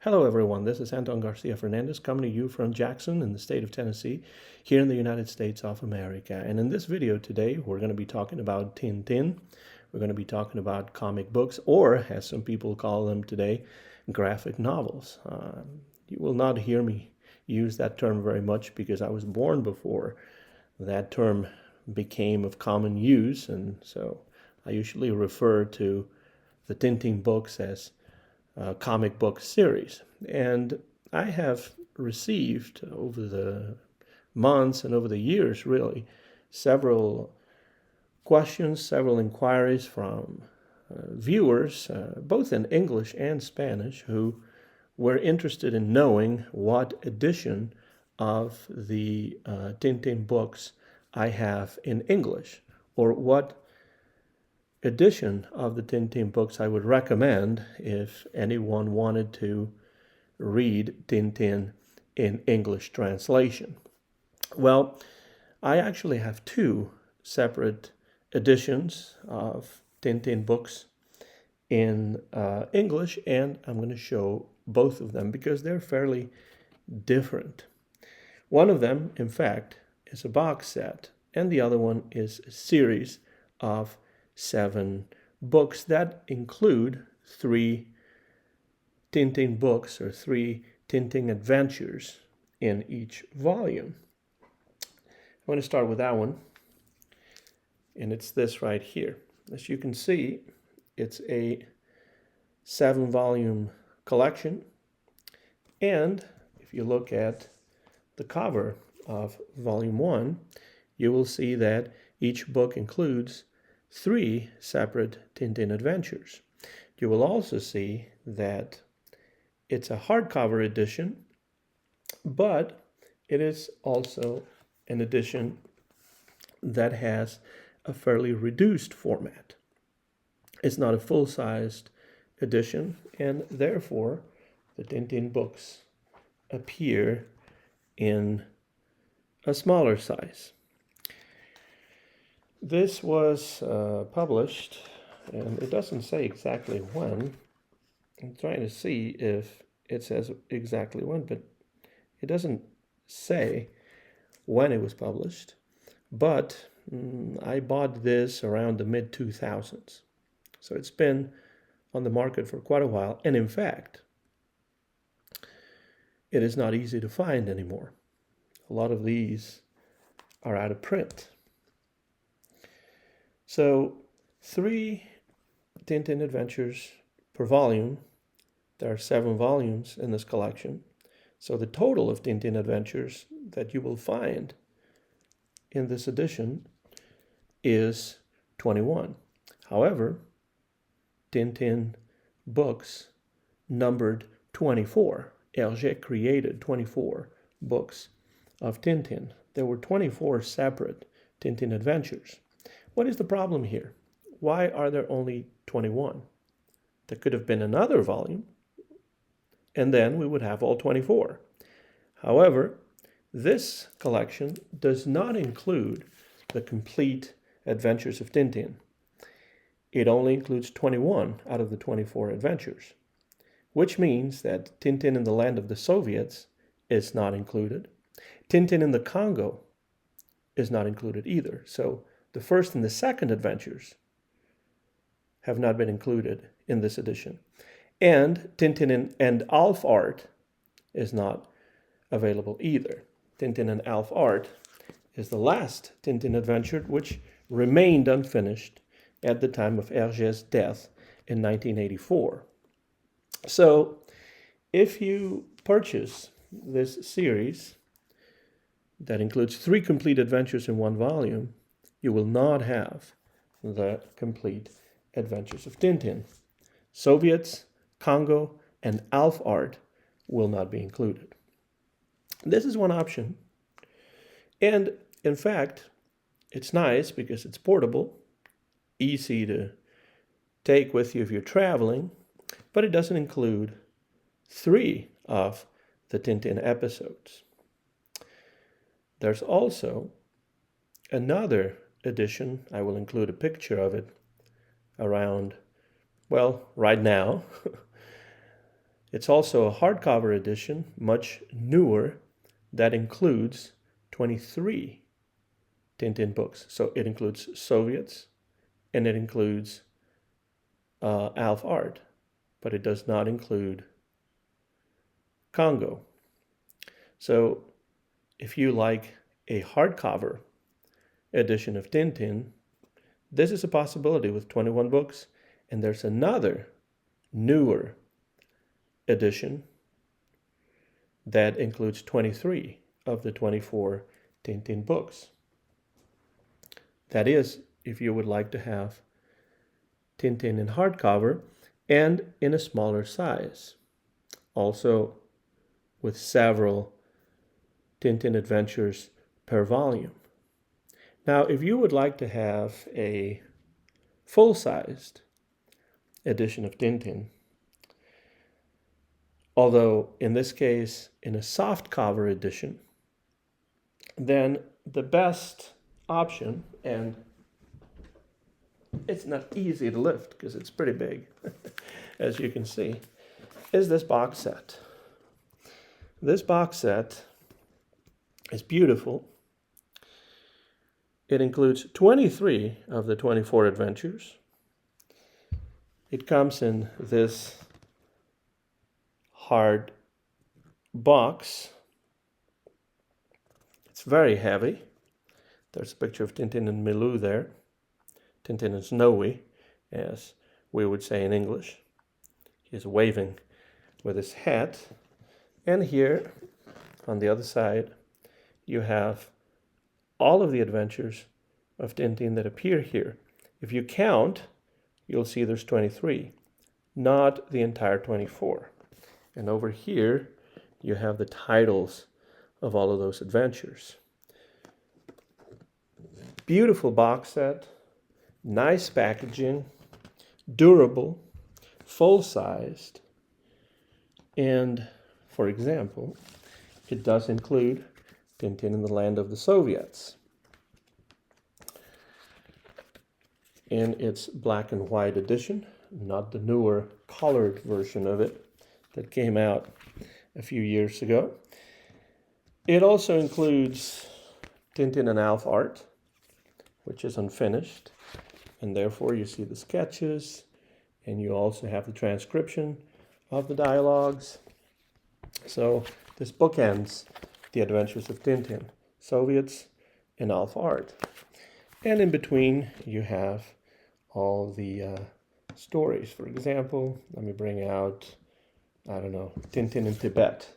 Hello everyone, this is Anton Garcia Fernandez coming to you from Jackson in the state of Tennessee, here in the United States of America. And in this video today, we're going to be talking about Tintin. We're going to be talking about comic books, or as some people call them today, graphic novels. You will not hear me use that term very much because I was born before that term became of common use, and so I usually refer to the Tintin books as comic book series. And I have received over the months and over the years, really, several questions, several inquiries from viewers, both in English and Spanish, who were interested in knowing what edition of the Tintin books I have in English, or what edition of the Tintin books I would recommend if anyone wanted to read Tintin in English translation. Well, I actually have two separate editions of Tintin books in English, and I'm going to show both of them because they're fairly different. One of them, in fact, is a box set, and the other one is a series of 7 books that include 3 Tintin books or 3 Tintin adventures in each volume. I'm going to start with that one, and it's this right here. As you can see, it's a 7-volume collection, and if you look at the cover of volume 1, you will see that each book includes 3 separate Tintin adventures. You will also see that it's a hardcover edition, but it is also an edition that has a fairly reduced format. It's not a full-sized edition, and therefore the Tintin books appear in a smaller size. This was published, and it doesn't say exactly when. I'm trying to see if it says exactly when, but it doesn't say when it was published. But I bought this around the mid-2000s. So it's been on the market for quite a while. And in fact, it is not easy to find anymore. A lot of these are out of print. So 3 Tintin adventures per volume. There are 7 volumes in this collection. So the total of Tintin adventures that you will find in this edition is 21. However, Tintin books numbered 24. Herge created 24 books of Tintin. There were 24 separate Tintin adventures. What is the problem here? Why are there only 21? There could have been another volume, and then we would have all 24. However, this collection does not include the complete adventures of Tintin. It only includes 21 out of the 24 adventures, which means that Tintin in the Land of the Soviets is not included. Tintin in the Congo is not included either. So the first and the second adventures have not been included in this edition. And Tintin and Alf Art is not available either. Tintin and Alf Art is the last Tintin adventure which remained unfinished at the time of Herge's death in 1984. So if you purchase this series that includes 3 complete adventures in 1 volume, you will not have the complete adventures of Tintin. Soviets, Congo, and Alf Art will not be included. This is one option. And in fact, it's nice because it's portable, easy to take with you if you're traveling, but it doesn't include 3 of the Tintin episodes. There's also another edition. I will include a picture of it around, well, right now. It's also a hardcover edition, much newer, that includes 23 Tintin books. So it includes Soviets and it includes Alf art, but it does not include Congo. So if you like a hardcover edition of Tintin, this is a possibility with 21 books. And there's another newer edition that includes 23 of the 24 Tintin books. That is, if you would like to have Tintin in hardcover and in a smaller size. Also with several Tintin adventures per volume. Now, if you would like to have a full-sized edition of Tintin, although in this case in a soft cover edition, then the best option, and it's not easy to lift because it's pretty big, as you can see, is this box set. This box set is beautiful. It includes 23 of the 24 adventures. It comes in this hard box. It's very heavy. There's a picture of Tintin and Milou there. Tintin is Snowy, as we would say in English. He's waving with his hat. And here, on the other side, you have all of the adventures of Tintin that appear here. If you count, you'll see there's 23, not the entire 24. And over here, you have the titles of all of those adventures. Beautiful box set, nice packaging, durable, full-sized, and, for example, it does include Tintin in the Land of the Soviets. In its black and white edition, not the newer colored version of it that came out a few years ago. It also includes Tintin and Alf art, which is unfinished, and therefore you see the sketches, and you also have the transcription of the dialogues. So this bookends the adventures of Tintin, Soviets, and Alf art. And in between, you have all the stories. For example, let me bring out, I don't know, Tintin in Tibet,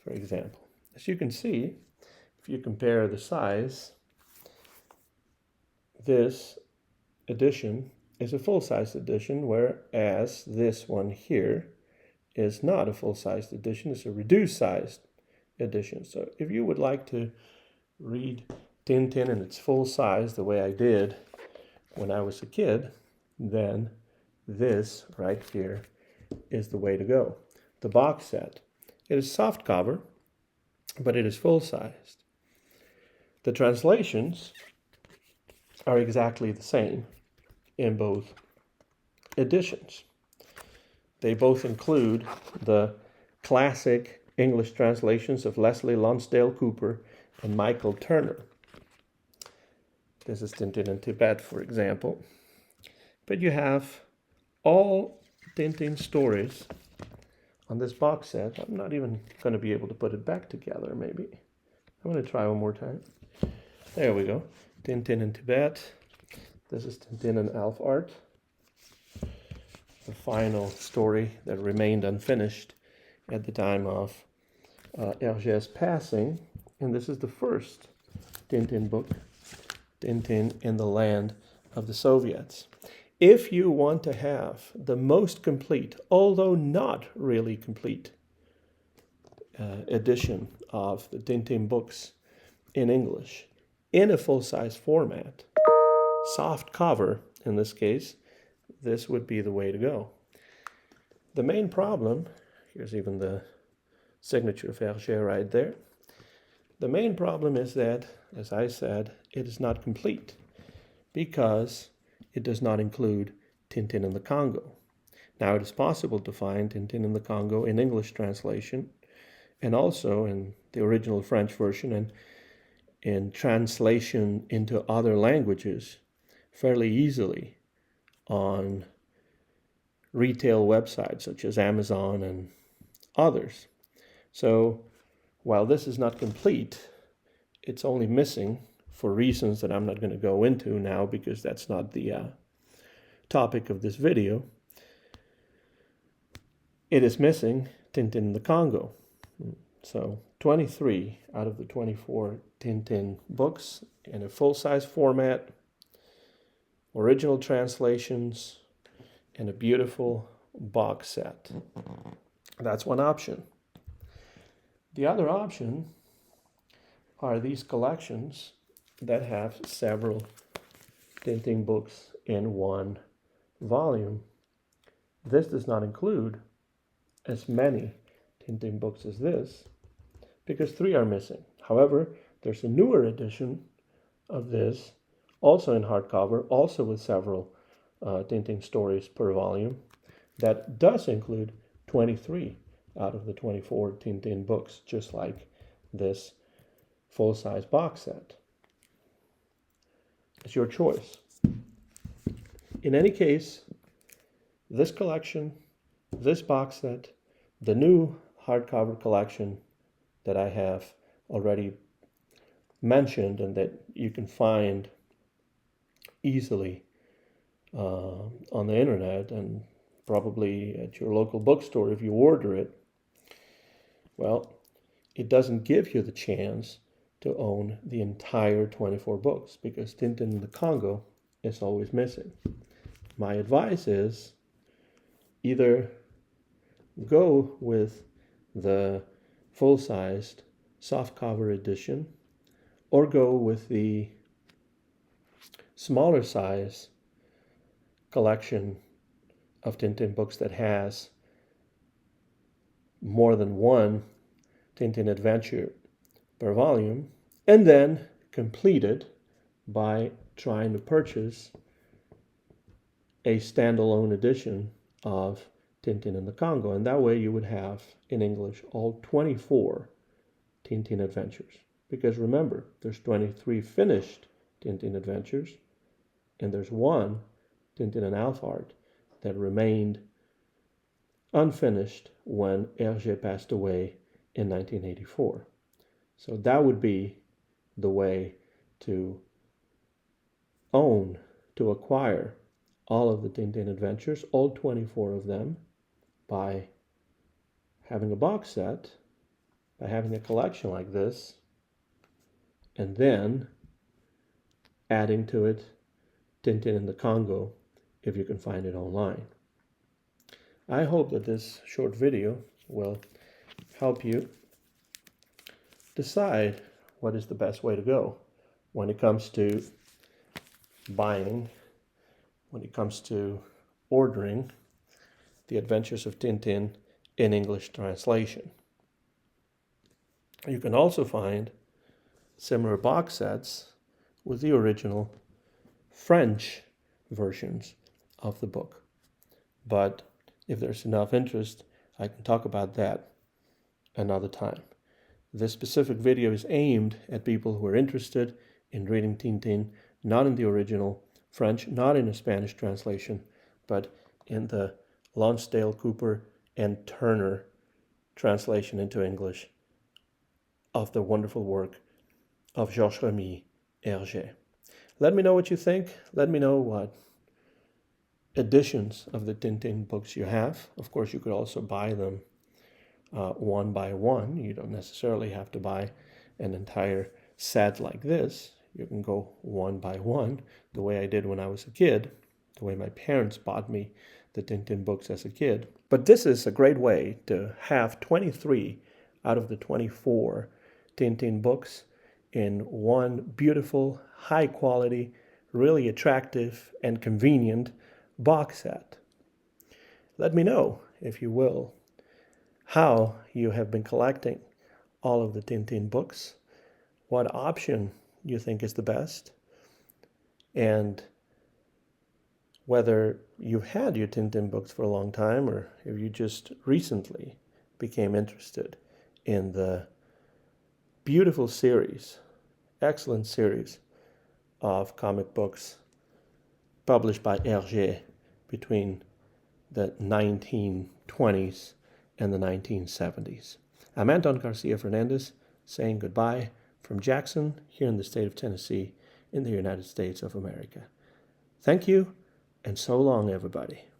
for example. As you can see, if you compare the size, this edition is a full-size edition, whereas this one here is not a full-sized edition, it's a reduced-sized edition. So if you would like to read Tintin in its full size the way I did when I was a kid, then this right here is the way to go. The box set. It is soft cover, but it is full-sized. The translations are exactly the same in both editions. They both include the classic English translations of Leslie Lonsdale-Cooper and Michael Turner. This is Tintin in Tibet, for example. But you have all Tintin stories on this box set. I'm not even going to be able to put it back together, maybe. I'm going to try one more time. There we go. Tintin in Tibet. This is Tintin and Alf art. The final story that remained unfinished at the time of Herge's passing. And this is the first Tintin book, Tintin in the Land of the Soviets. If you want to have the most complete, although not really complete, edition of the Tintin books in English, in a full-size format, soft cover in this case, this would be the way to go. The main problem, here's even the signature of Herge right there. The main problem is that, as I said, it is not complete because it does not include Tintin in the Congo. Now it is possible to find Tintin in the Congo in English translation and also in the original French version and in translation into other languages fairly easily on retail websites such as Amazon and others. So while this is not complete, it's only missing for reasons that I'm not going to go into now because that's not the topic of this video. It is missing Tintin in the Congo. So 23 out of the 24 Tintin books in a full-size format, original translations, and a beautiful box set. That's one option. The other option are these collections that have several Tintin books in one volume. This does not include as many Tintin books as this because 3 are missing. However, there's a newer edition of this, also in hardcover, also with several Tintin stories per volume, that does include 23 out of the 24 Tintin books, just like this full-size box set. It's your choice. In any case, this collection, this box set, the new hardcover collection that I have already mentioned and that you can find easily on the internet and probably at your local bookstore if you order it, well, it doesn't give you the chance to own the entire 24 books because Tintin in the Congo is always missing. My advice is either go with the full-sized softcover edition or go with the smaller size collection of Tintin books that has more than one Tintin adventure per volume, and then complete it by trying to purchase a standalone edition of Tintin in the Congo. And that way you would have in English all 24 Tintin adventures. Because remember, there's 23 finished Tintin adventures, and there's one Tintin and Alphard that remained unfinished when Herge passed away in 1984. So that would be the way to own, to acquire all of the Tintin adventures, all 24 of them, by having a box set, by having a collection like this, and then adding to it Tintin in the Congo if you can find it online. I hope that this short video will help you decide what is the best way to go when it comes to buying, when it comes to ordering the Adventures of Tintin in English translation. You can also find similar box sets with the original French versions of the book. But if there's enough interest, I can talk about that another time. This specific video is aimed at people who are interested in reading Tintin, not in the original French, not in a Spanish translation, but in the Lonsdale-Cooper and Turner translation into English of the wonderful work of Georges Remy Herge. Let me know what you think. Let me know what editions of the Tintin books you have. Of course, you could also buy them one by one. You don't necessarily have to buy an entire set like this. You can go one by one, the way I did when I was a kid, the way my parents bought me the Tintin books as a kid. But this is a great way to have 23 out of the 24 Tintin books in one beautiful, high quality, really attractive and convenient box set. Let me know, if you will, how you have been collecting all of the Tintin books, what option you think is the best, and whether you've had your Tintin books for a long time or if you just recently became interested in the beautiful series, excellent series of comic books published by Herge between the 1920s and the 1970s. I'm Anton Garcia Fernandez saying goodbye from Jackson here in the state of Tennessee in the United States of America. Thank you, and so long, everybody.